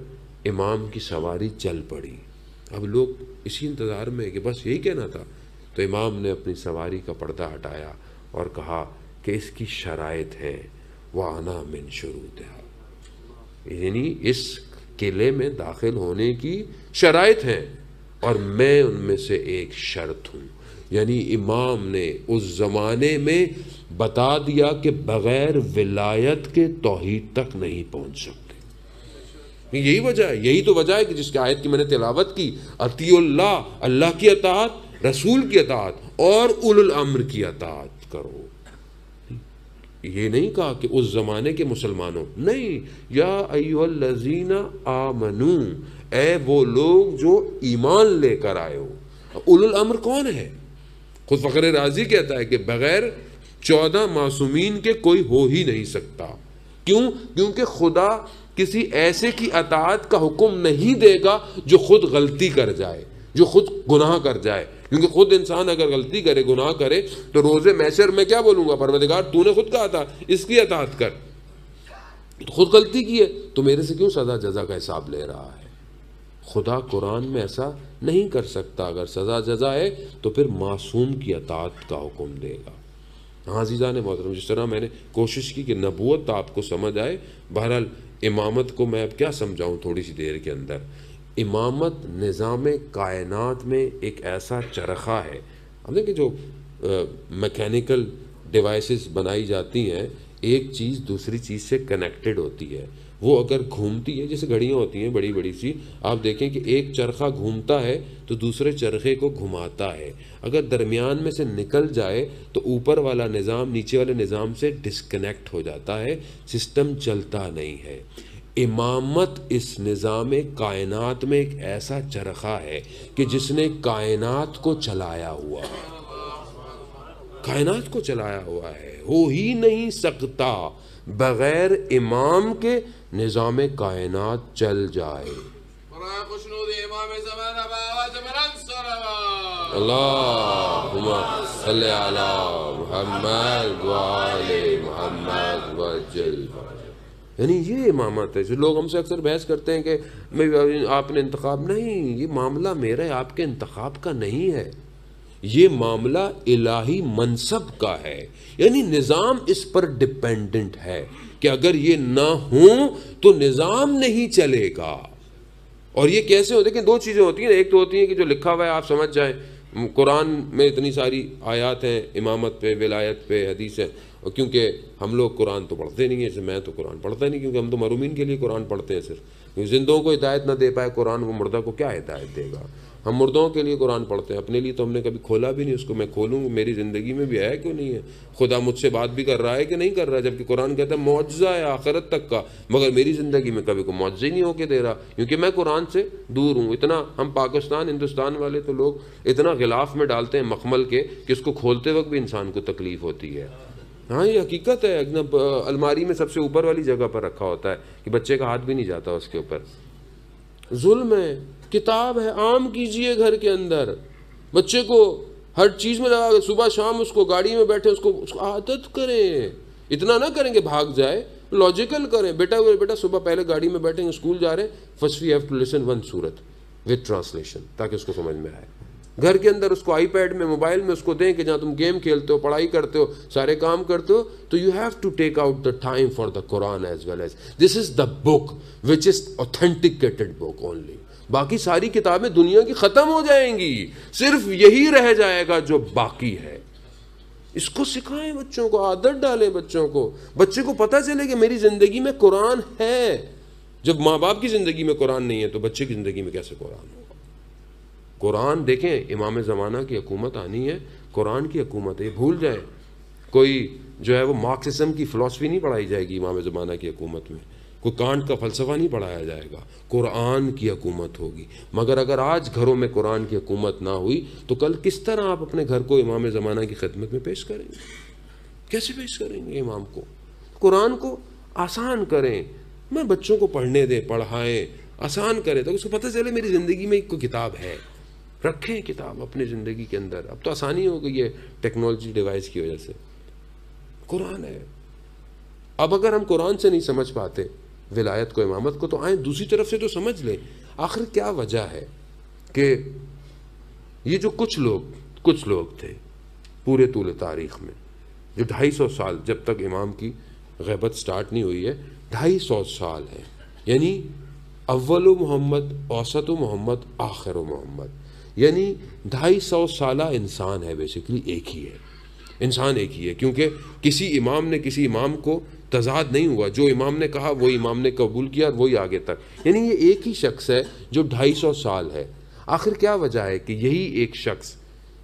امام کی سواری چل پڑی۔ اب لوگ اسی انتظار میں کہ بس یہی کہنا تھا، تو امام نے اپنی سواری کا پردہ ہٹایا اور کہا کہ اس کی شرائط ہے، وَأَنَا مِن شُرُوطِهَا، یعنی اس قلعے میں داخل ہونے کی شرائط ہیں اور میں ان میں سے ایک شرط ہوں۔ یعنی امام نے اس زمانے میں بتا دیا کہ بغیر ولایت کے توحید تک نہیں پہنچ سکتے۔ یہی وجہ ہے، یہی تو وجہ ہے کہ جس کی آیت کی میں نے تلاوت کی، اطیعوا اللہ، اللہ کی اطاعت، رسول کی اطاعت اور اولو الامر کی اطاعت کرو۔ یہ نہیں کہا کہ اس زمانے کے مسلمانوں، نہیں، یا ایھا الذین آمنو، اے وہ لوگ جو ایمان لے کر آئے ہو۔ اولو الامر کون ہے؟ خود فخر رازی کہتا ہے کہ بغیر 14 معصومین کے کوئی ہو ہی نہیں سکتا۔ کیوں؟ کیونکہ خدا کسی ایسے کی اطاعت کا حکم نہیں دے گا جو خود غلطی کر جائے، جو خود گناہ کر جائے، کیونکہ خود انسان اگر غلطی کرے، گناہ کرے، تو روز محشر میں کیا بولوں گا؟ پروردگار تو نے خود کہا تھا اس کی اطاعت کر، تو خود غلطی کی ہے تو میرے سے کیوں سزا جزا کا حساب لے رہا ہے؟ خدا قرآن میں ایسا نہیں کر سکتا۔ اگر سزا جزا ہے تو پھر معصوم کی اطاعت کا حکم دے گا۔ ہاں عزیزان محترم، جس طرح میں نے کوشش کی کہ نبوت آپ کو سمجھ آئے، بہرحال امامت کو میں اب کیا سمجھاؤں تھوڑی سی دیر کے اندر۔ امامت نظام کائنات میں ایک ایسا چرخہ ہے، ہم دیکھیں جو میکینیکل ڈیوائسز بنائی جاتی ہیں، ایک چیز دوسری چیز سے کنیکٹڈ ہوتی ہے، وہ اگر گھومتی ہے، جیسے گھڑیاں ہوتی ہیں بڑی بڑی سی، آپ دیکھیں کہ ایک چرخہ گھومتا ہے تو دوسرے چرخے کو گھماتا ہے، اگر درمیان میں سے نکل جائے تو اوپر والا نظام نیچے والے نظام سے ڈسکنیکٹ ہو جاتا ہے، سسٹم چلتا نہیں ہے۔ امامت اس نظام کائنات میں ایک ایسا چرخہ ہے کہ جس نے کائنات کو چلایا ہوا ہے، کائنات کو چلایا ہوا ہے، ہو ہی نہیں سکتا بغیر امام کے نظام کائنات چل جائے۔ اللہم صلی علی محمد وآل محمد وجل، یعنی یہ امامت ہے۔ جو لوگ ہم سے اکثر بحث کرتے ہیں کہ آپ نے انتخاب، نہیں، یہ معاملہ میرے آپ کے انتخاب کا نہیں ہے، یہ معاملہ الہی منصب کا ہے، یعنی نظام اس پر ڈیپینڈنٹ ہے کہ اگر یہ نہ ہوں تو نظام نہیں چلے گا۔ اور یہ کیسے ہو؟ دیکھیں دو چیزیں ہوتی ہیں، ایک تو ہوتی ہے کہ جو لکھا ہوا ہے آپ سمجھ جائیں، قرآن میں اتنی ساری آیات ہیں امامت پہ، ولایت پہ، حدیث ہے، کیونکہ ہم لوگ قرآن تو پڑھتے نہیں ہیں، جیسے میں تو قرآن پڑھتا نہیں، کیونکہ ہم تو محرومین کے لیے قرآن پڑھتے ہیں صرف، زندوں کو ہدایت نہ دے پائے قرآن، وہ مردہ کو کیا ہدایت دے گا؟ ہم مردوں کے لیے قرآن پڑھتے ہیں، اپنے لیے تو ہم نے کبھی کھولا بھی نہیں، اس کو میں کھولوں میری زندگی میں بھی ہے کیوں نہیں ہے؟ خدا مجھ سے بات بھی کر رہا ہے کہ نہیں کر رہا؟ جبکہ قرآن کہتا ہے معجزہ ہے آخرت تک کا، مگر میری زندگی میں کبھی کوئی معجزہ ہی نہیں ہو کے دے رہا، کیونکہ میں قرآن سے دور ہوں۔ اتنا ہم پاکستان ہندوستان والے تو لوگ اتنا غلاف میں ڈالتے ہیں مخمل کے کہ اس کو کھولتے وقت بھی انسان کو تکلیف ہوتی ہے۔ ہاں یہ حقیقت ہے، الماری میں سب سے اوپر والی جگہ پر رکھا ہوتا ہے کہ بچے کا ہاتھ بھی نہیں جاتا اس کے اوپر۔ ظلم ہے، کتاب ہے، عام کیجئے گھر کے اندر، بچے کو ہر چیز میں لگا، صبح شام اس کو گاڑی میں بیٹھے اس کو عادت کریں، اتنا نہ کریں کہ بھاگ جائے، لاجیکل کریں۔ بیٹا صبح پہلے گاڑی میں بیٹھیں گے، اسکول جا رہے ہیں، first we have to listen one سورت وتھ ٹرانسلیشن، تاکہ اس کو سمجھ میں آئے۔ گھر کے اندر اس کو آئی پیڈ میں، موبائل میں اس کو دیں کہ جہاں تم گیم کھیلتے ہو، پڑھائی کرتے ہو، سارے کام کرتے ہو، تو you have to take out the time for the Quran as well as this is the book which is authenticated book only. باقی ساری کتابیں دنیا کی ختم ہو جائیں گی، صرف یہی رہ جائے گا جو باقی ہے۔ اس کو سکھائیں بچوں کو، عادت ڈالیں بچوں کو، بچے کو پتہ چلے کہ میری زندگی میں قرآن ہے۔ جب ماں باپ کی زندگی میں قرآن نہیں ہے تو بچے کی زندگی میں کیسے قرآن ہوگا؟ قرآن دیکھیں، امام زمانہ کی حکومت آنی ہے، قرآن کی حکومت ہے، یہ بھول جائیں۔ کوئی جو ہے وہ مارکسزم کی فلسفی نہیں پڑھائی جائے گی امام زمانہ کی حکومت میں، کوئی کانٹ کا فلسفہ نہیں پڑھایا جائے گا، قرآن کی حکومت ہوگی۔ مگر اگر آج گھروں میں قرآن کی حکومت نہ ہوئی تو کل کس طرح آپ اپنے گھر کو امام زمانہ کی خدمت میں پیش کریں گے؟ کیسے پیش کریں گے امام کو؟ قرآن کو آسان کریں، میں بچوں کو پڑھنے دیں، پڑھائیں، آسان کریں تو اس کو پتہ چلے میری زندگی میں ایک کوئی کتاب ہے، رکھیں کتاب اپنی زندگی کے اندر۔ اب تو آسانی ہو گئی ہے ٹیکنالوجی ڈیوائس کی وجہ سے، قرآن ہے۔ اب اگر ہم قرآن سے نہیں سمجھ پاتے ولایت کو، امامت کو، تو آئیں دوسری طرف سے تو سمجھ لیں آخر کیا وجہ ہے کہ یہ جو کچھ لوگ تھے پورے طول تاریخ میں، جو 250 سال جب تک امام کی غیبت سٹارٹ نہیں ہوئی ہے، 250 سال ہیں، یعنی اول محمد، اوسط محمد، آخر محمد، یعنی 250 سالہ انسان ہے، بیسیکلی ایک ہی ہے، انسان ایک ہی ہے، کیونکہ کسی امام نے کسی امام کو تضاد نہیں ہوا، جو امام نے کہا وہی امام نے قبول کیا اور وہی آگے تک، یعنی یہ ایک ہی شخص ہے جو 250 سال ہے۔ آخر کیا وجہ ہے کہ یہی ایک شخص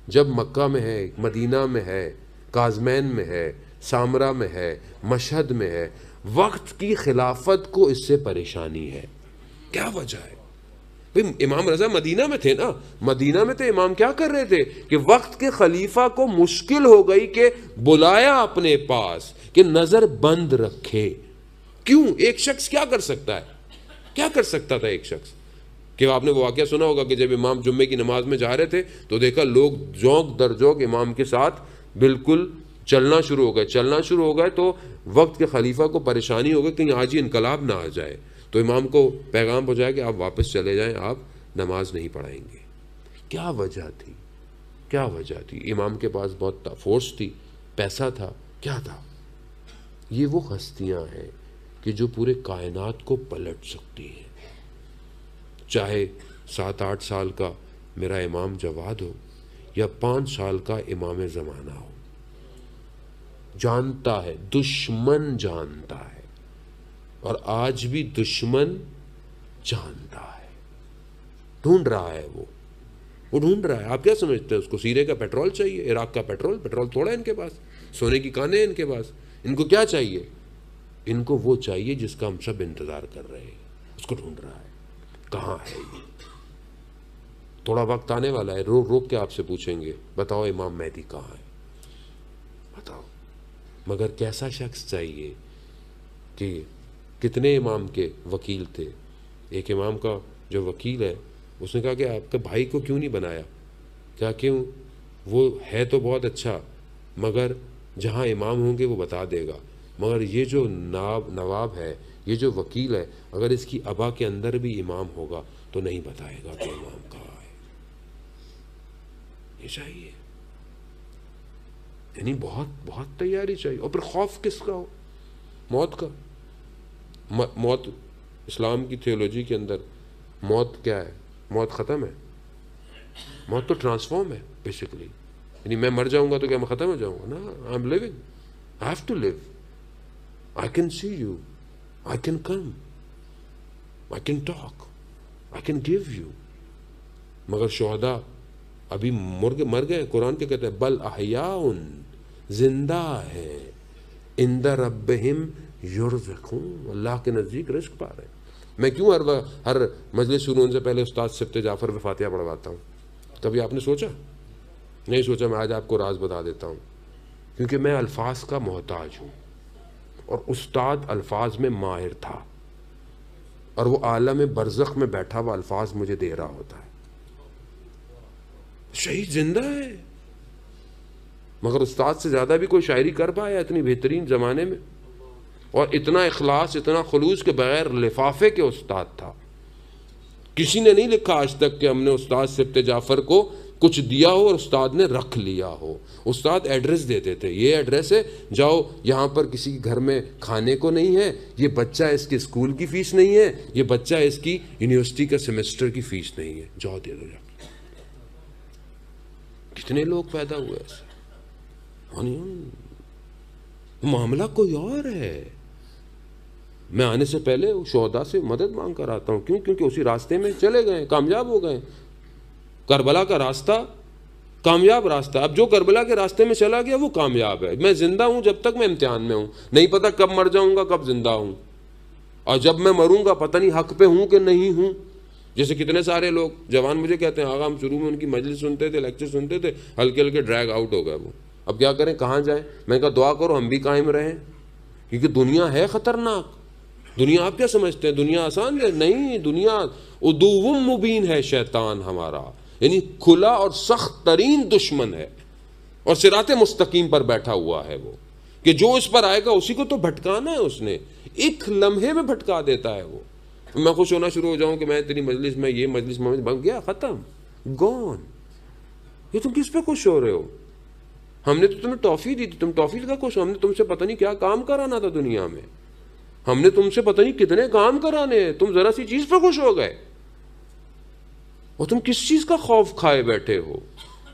جب مکہ میں ہے، مدینہ میں ہے، کاظمین میں ہے، سامرا میں ہے، مشہد میں ہے، وقت کی خلافت کو اس سے پریشانی ہے. کیا وجہ ہے؟ امام رضا مدینہ میں تھے نا، مدینہ میں تھے، امام کیا کر رہے تھے کہ وقت کے خلیفہ کو مشکل ہو گئی کہ بلایا اپنے پاس کہ نظر بند رکھے. کیوں؟ ایک شخص کیا کر سکتا ہے؟ کیا کر سکتا تھا ایک شخص؟ کہ آپ نے وہ واقعہ سنا ہوگا کہ جب امام جمعے کی نماز میں جا رہے تھے تو دیکھا لوگ جوک در جوک امام کے ساتھ بالکل چلنا شروع ہو گئے تو وقت کے خلیفہ کو پریشانی ہو گئی کہیں آج ہی انقلاب نہ آ جائے. تو امام کو پیغام پہنچایا کہ آپ واپس چلے جائیں، آپ نماز نہیں پڑھائیں گے. کیا وجہ تھی؟ کیا وجہ تھی؟ امام کے پاس بہت فورس تھی، پیسہ تھا، کیا تھا؟ یہ وہ ہستیاں ہیں کہ جو پورے کائنات کو پلٹ سکتی ہیں. چاہے 7-8 سال کا میرا امام جواد ہو یا 5 سال کا امام زمانہ ہو، جانتا ہے، دشمن جانتا ہے، اور آج بھی دشمن جانتا ہے، ڈھونڈ رہا ہے، وہ ڈھونڈ رہا ہے. آپ کیا سمجھتے ہیں اس کو سیرے کا پیٹرول چاہیے؟ عراق کا پیٹرول تھوڑا ہے ان کے پاس، سونے کی کانیں ہیں ان کے پاس. ان کو کیا چاہیے؟ ان کو وہ چاہیے جس کا ہم سب انتظار کر رہے ہیں، اس کو ڈھونڈ رہا ہے. کہاں ہے یہ؟ تھوڑا وقت آنے والا ہے، روک کے آپ سے پوچھیں گے بتاؤ امام مہدی کہاں ہے، بتاؤ. مگر کیسا شخص چاہیے؟ کہ کتنے امام کے وکیل تھے. ایک امام کا جو وکیل ہے اس نے کہا کہ آپ کے بھائی کو کیوں نہیں بنایا؟ کیا کیوں؟ وہ ہے تو بہت اچھا مگر جہاں امام ہوں گے وہ بتا دے گا، مگر یہ جو نواب ہے، یہ جو وکیل ہے، اگر اس کی ابا کے اندر بھی امام ہوگا تو نہیں بتائے گا کہ امام کہاں ہے. یہ چاہیے، یعنی بہت بہت تیاری چاہیے. اور پھر خوف کس کا ہو؟ موت کا. موت اسلام کی تھیولوجی کے اندر موت کیا ہے؟ موت ختم ہے. موت تو ٹرانسفارم ہے بیسیکلی. یعنی میں مر جاؤں گا تو کیا میں ختم ہو جاؤں گا؟ نا، I am leaving, I have to leave. I can see you, I can come, I can talk, I can give you. مگر شہداء ابھی مر گئے. قرآن کیا کہتے ہیں؟ بل احیاء، زندہ ہے، عند ربہم یرزقون، اللہ کے نزدیک رزق پا رہے ہیں. میں کیوں ہر مجلس شروع ہونے سے پہلے استاد سبت جعفر پہ فاتحہ پڑھواتا ہوں؟ کبھی آپ نے سوچا؟ نہیں سوچا. میں آج آپ کو راز بتا دیتا ہوں. کیونکہ میں الفاظ کا محتاج ہوں اور استاد الفاظ میں ماہر تھا، اور وہ عالم برزخ میں بیٹھا ہوا الفاظ مجھے دے رہا ہوتا ہے. شہید زندہ ہے، مگر استاد سے زیادہ بھی کوئی شاعری کر پایا اتنی بہترین زمانے میں؟ اور اتنا اخلاص، اتنا خلوص کے بغیر لفافے کے استاد تھا. کسی نے نہیں لکھا آج تک کہ ہم نے استاد سبت جعفر کو کچھ دیا ہو اور استاد نے رکھ لیا ہو. استاد ایڈریس دیتے تھے، یہ ایڈریس ہے، جاؤ یہاں پر کسی کے گھر میں کھانے کو نہیں ہے، یہ بچہ اس کے اسکول کی فیس نہیں ہے، یہ بچہ اس کی یونیورسٹی کا سیمسٹر کی فیس نہیں ہے، جاؤ دے دو. جا کتنے لوگ پیدا ہوئے ایسے. معاملہ کوئی اور ہے. میں آنے سے پہلے شہداء سے مدد مانگ کر آتا ہوں. کیوں؟ کیونکہ اسی راستے میں چلے گئے، کامیاب ہو گئے. کربلا کا راستہ کامیاب راستہ. اب جو کربلا کے راستے میں چلا گیا وہ کامیاب ہے. میں زندہ ہوں جب تک میں امتحان میں ہوں، نہیں پتا کب مر جاؤں گا، کب زندہ ہوں، اور جب میں مروں گا پتہ نہیں حق پہ ہوں کہ نہیں ہوں. جیسے کتنے سارے لوگ جوان مجھے کہتے ہیں آغا ہم شروع میں ان کی مجلس سنتے تھے، لیکچر سنتے تھے، ہلکے ہلکے ڈریگ آؤٹ ہو گئے وہ. اب کیا کریں، کہاں جائیں؟ میں کہا دعا کرو ہم بھی قائم رہیں، کیونکہ دنیا ہے خطرناک. دنیا آپ کیا سمجھتے ہیں دنیا آسان ہے؟ نہیں، دنیا عدو مبین ہے شیطان ہمارا، یعنی کھلا اور سخت ترین دشمن ہے، اور صراط مستقیم پر بیٹھا ہوا ہے وہ، کہ جو اس پر آئے گا اسی کو تو بھٹکانا ہے. اس نے ایک لمحے میں بھٹکا دیتا ہے وہ. میں خوش ہونا شروع ہو جاؤں کہ میں تیری مجلس میں، یہ مجلس میں بن گیا، ختم، گون. یہ تم کس پہ خوش ہو رہے ہو؟ ہم نے تو تمہیں ٹافی دی تھی، تم ٹافی کا خوش ہو. ہم نے تم سے پتہ نہیں کیا کام کرانا تھا دنیا میں، ہم نے تم سے پتہ نہیں کتنے کام کرانے ہیں، تم ذرا سی چیز پہ خوش ہو گئے. اور تم کس چیز کا خوف کھائے بیٹھے ہو؟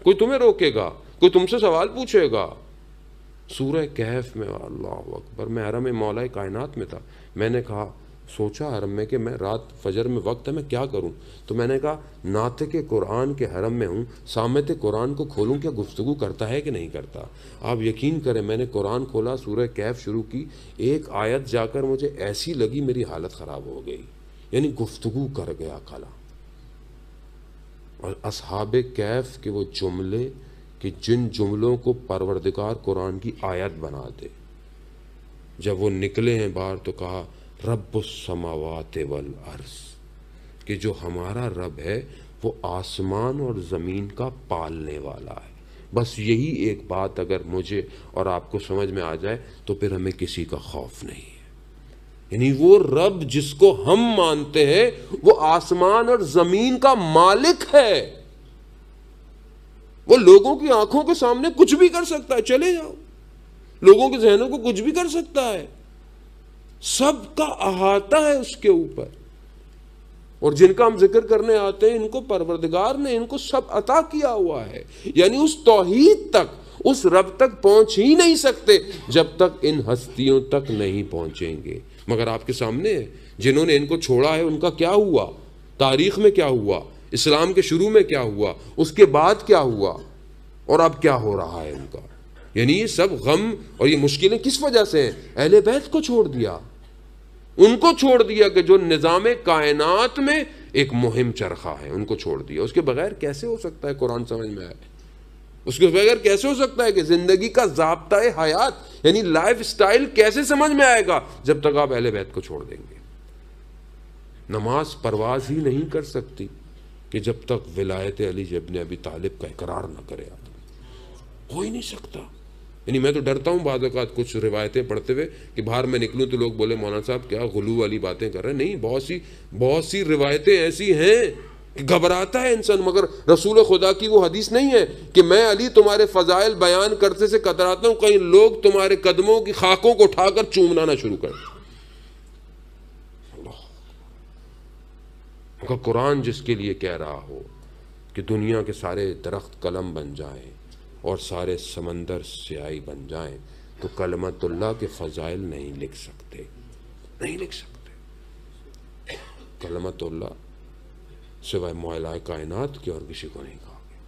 کوئی تمہیں روکے گا؟ کوئی تم سے سوال پوچھے گا؟ سورہ کہف میں، اللہ اکبر، میں حرم مولا کائنات میں تھا، میں نے کہا سوچا حرم میں کہ میں رات فجر میں وقت ہے، میں کیا کروں؟ تو میں نے کہا ناطق قرآن کے حرم میں ہوں، سامت قرآن کو کھولوں، کیا گفتگو کرتا ہے کہ نہیں کرتا؟ آپ یقین کریں میں نے قرآن کھولا، سورہ کہف شروع کی، ایک آیت جا کر مجھے ایسی لگی میری حالت خراب ہو گئی، یعنی گفتگو کر گیا کلام۔ اور اصحاب کہف کے وہ جملے کہ جن جملوں کو پروردگار قرآن کی آیت بنا دے، جب وہ نکلے ہیں باہر تو کہا رب السماوات والارض، کہ جو ہمارا رب ہے وہ آسمان اور زمین کا پالنے والا ہے۔ بس یہی ایک بات اگر مجھے اور آپ کو سمجھ میں آ جائے تو پھر ہمیں کسی کا خوف نہیں ہے۔ یعنی وہ رب جس کو ہم مانتے ہیں وہ آسمان اور زمین کا مالک ہے، وہ لوگوں کی آنکھوں کے سامنے کچھ بھی کر سکتا ہے، چلے جاؤ، لوگوں کے ذہنوں کو کچھ بھی کر سکتا ہے، سب کا احاطہ ہے اس کے اوپر۔ اور جن کا ہم ذکر کرنے آتے ہیں ان کو پروردگار نے ان کو سب عطا کیا ہوا ہے، یعنی اس توحید تک، اس رب تک پہنچ ہی نہیں سکتے جب تک ان ہستیوں تک نہیں پہنچیں گے۔ مگر آپ کے سامنے ہے جنہوں نے ان کو چھوڑا ہے ان کا کیا ہوا، تاریخ میں کیا ہوا، اسلام کے شروع میں کیا ہوا، اس کے بعد کیا ہوا، اور اب کیا ہو رہا ہے ان کا۔ یعنی یہ سب غم اور یہ مشکلیں کس وجہ سے ہیں؟ اہل بیت کو چھوڑ دیا، ان کو چھوڑ دیا کہ جو نظام کائنات میں ایک مہم چرخا ہے، ان کو چھوڑ دیا۔ اس کے بغیر کیسے ہو سکتا ہے قرآن سمجھ میں آئے؟ اس کے بغیر کیسے ہو سکتا ہے کہ زندگی کا ضابطۂ حیات یعنی لائف سٹائل کیسے سمجھ میں آئے گا جب تک آپ اہل بیت کو چھوڑ دیں گے؟ نماز پرواز ہی نہیں کر سکتی کہ جب تک ولایت علی ابن ابی طالب کا اقرار نہ کرے آدمی، ہو ہی نہیں سکتا۔ یعنی میں تو ڈرتا ہوں بعض اوقات کچھ روایتیں پڑھتے ہوئے کہ باہر میں نکلوں تو لوگ بولے مولانا صاحب کیا غلو والی باتیں کر رہے ہیں۔ نہیں، بہت سی روایتیں ایسی ہیں کہ گھبراتا ہے انسان، مگر رسول خدا کی وہ حدیث نہیں ہے کہ میں علی تمہارے فضائل بیان کرتے سے کتراتا ہوں کہیں لوگ تمہارے قدموں کی خاکوں کو اٹھا کر چومنا نہ شروع کر دیں۔ مگر قرآن جس کے لیے کہہ رہا ہو کہ دنیا کے سارے درخت قلم بن جائیں اور سارے سمندر سیاہی بن جائیں تو کلمت اللہ کے فضائل نہیں لکھ سکتے، نہیں لکھ سکتے۔ کلمت اللہ سوائے معلہ کائنات کے اور کسی کو نہیں کہا گیا۔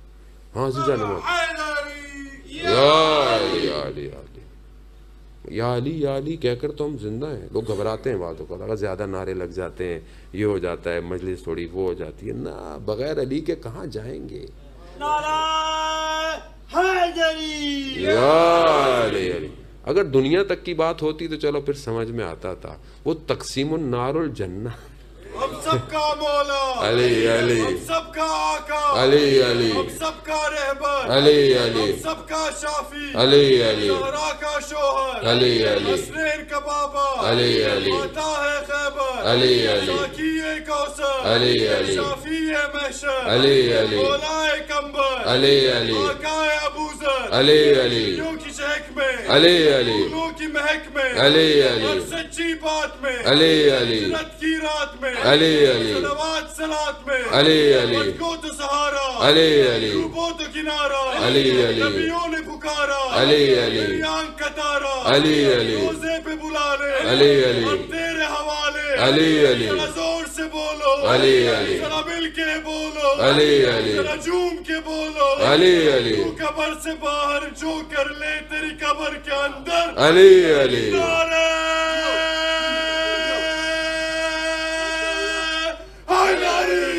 ہاں عزیزہ نماز یا علی یا علی یا علی یا علی کہہ کر تو ہم زندہ ہیں۔ لوگ گھبراتے ہیں باتوں کو، اگر زیادہ نعرے لگ جاتے ہیں یہ ہو جاتا ہے، مجلس تھوڑی وہ ہو جاتی ہے۔ نہ، بغیر علی کے کہاں جائیں گے؟ نعرہ حیدری یا علی علی۔ اگر دنیا تک کی بات ہوتی تو چلو پھر سمجھ میں آتا تھا، وہ تقسیم النار الجنہ، ہم سب کا مولا علی علی، ہم سب کا آقا علی علی، ہم سب کا رہبر علی علی، ہم سب کا شافی علی علی، زہرا کا شوہر علی علی، حسنین کا بابا علی علی، ماتا ہے خیبر علی علی، ساکی کوثر علی علی، شافی محشر علی علی، مولا کمبر علی علی، آقا ابوذر علی علی، نبیوں کی چہک میں علی علی، پھولوں کی مہک میں علی علی، ہر سچی بات میں علی علی، ہجرت کی رات میں علی علی، صلوات صلات میں علی علی، مت کو تو سہارا علی علی، ڈوبو تو کنارا علی علی، نبیوں نے پکارا علی علی، میری آنکھ کا تارا علی علی، روزے پہ بلا لے علی علی، ہم تیرے حوالے علی علی، ذرا زور سے بولو علی علی، ذرا مل کے بولو علی علی، ذرا جھوم کے بولو علی علی، تو قبر سے باہر جو کر لے تیری قبر کے اندر علی علی، نعرہ حیدری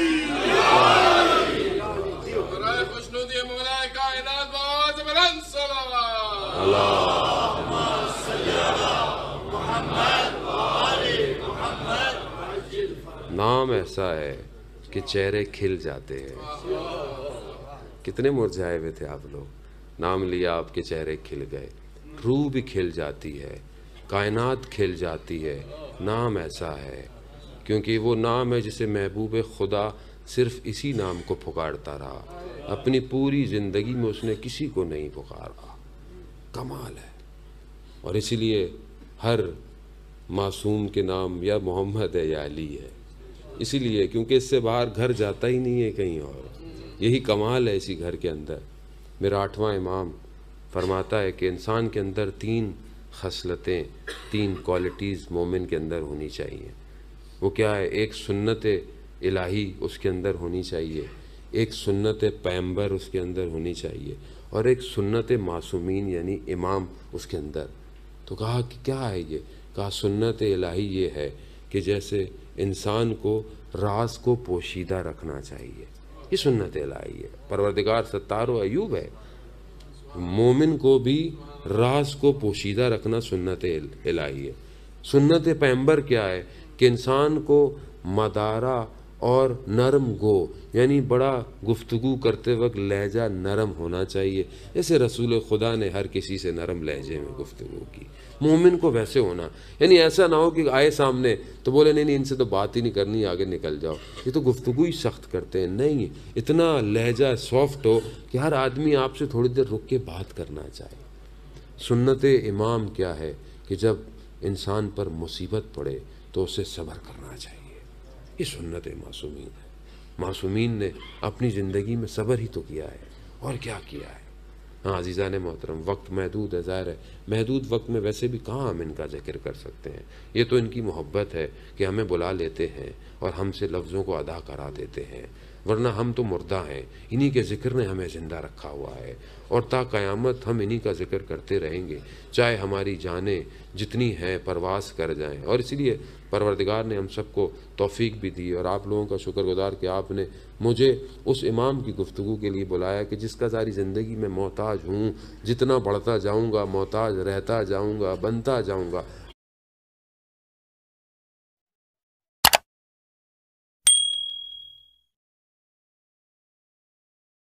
نام ایسا ہے کہ چہرے کھل جاتے ہیں۔ کتنے مرجھائے ہوئے تھے آپ لوگ، نام لیا آپ کے چہرے کھل گئے، روح بھی کھل جاتی ہے، کائنات کھل جاتی ہے۔ نام ایسا ہے کیونکہ وہ نام ہے جسے محبوب خدا صرف اسی نام کو پکارتا رہا، اپنی پوری زندگی میں اس نے کسی کو نہیں پکارا۔ کمال ہے۔ اور اسی لیے ہر معصوم کے نام یا محمد ہے یا علی ہے، اسی لیے کیونکہ اس سے باہر گھر جاتا ہی نہیں ہے کہیں اور، یہی کمال ہے اسی گھر کے اندر۔ میرا 8واں امام فرماتا ہے کہ انسان کے اندر 3 خصلتیں، 3 کوالٹیز مومن کے اندر ہونی چاہیے۔ وہ کیا ہے؟ ایک سنت الہی اس کے اندر ہونی چاہیے، ایک سنت پیغمبر اس کے اندر ہونی چاہیے، اور ایک سنت معصومین یعنی امام اس کے اندر۔ تو کہا کہ کیا ہے یہ؟ کہا سنت الہی یہ ہے کہ جیسے انسان کو راز کو پوشیدہ رکھنا چاہیے، یہ سنت الہی ہے۔ پروردگار ستار و عیوب ہے، مومن کو بھی راز کو پوشیدہ رکھنا سنت الہی ہے۔ سنت پیغمبر کیا ہے؟ کہ انسان کو مدارہ اور نرم گو، یعنی بڑا گفتگو کرتے وقت لہجہ نرم ہونا چاہیے، جیسے رسول خدا نے ہر کسی سے نرم لہجے میں گفتگو کی۔ مومن کو ویسے ہونا، یعنی ایسا نہ ہو کہ آئے سامنے تو بولے نہیں ان سے تو بات ہی نہیں کرنی، آگے نکل جاؤ، یہ تو گفتگو ہی سخت کرتے ہیں۔ نہیں، اتنا لہجہ سافٹ ہو کہ ہر آدمی آپ سے تھوڑی دیر رک کے بات کرنا چاہے۔ سنت امام کیا ہے؟ کہ جب انسان پر مصیبت پڑے تو اسے صبر کرنا چاہیے، یہ سنت معصومین ہے۔ معصومین نے اپنی زندگی میں صبر ہی تو کیا ہے، اور کیا کیا ہے۔ ہاں عزیزان محترم، وقت محدود ہے، ظاہر ہے محدود وقت میں ویسے بھی کہاں ہم ان کا ذکر کر سکتے ہیں، یہ تو ان کی محبت ہے کہ ہمیں بلا لیتے ہیں اور ہم سے لفظوں کو ادا کرا دیتے ہیں، ورنہ ہم تو مردہ ہیں، انہی کے ذکر نے ہمیں زندہ رکھا ہوا ہے، اور تا قیامت ہم انہی کا ذکر کرتے رہیں گے، چاہے ہماری جانیں جتنی ہیں پرواز کر جائیں۔ اور اسی لیے پروردگار نے ہم سب کو توفیق بھی دی، اور آپ لوگوں کا شکر گزار کہ آپ نے مجھے اس امام کی گفتگو کے لیے بلایا کہ جس کا ساری زندگی میں محتاج ہوں، جتنا بڑھتا جاؤں گا محتاج رہتا جاؤں گا، بنتا جاؤں گا،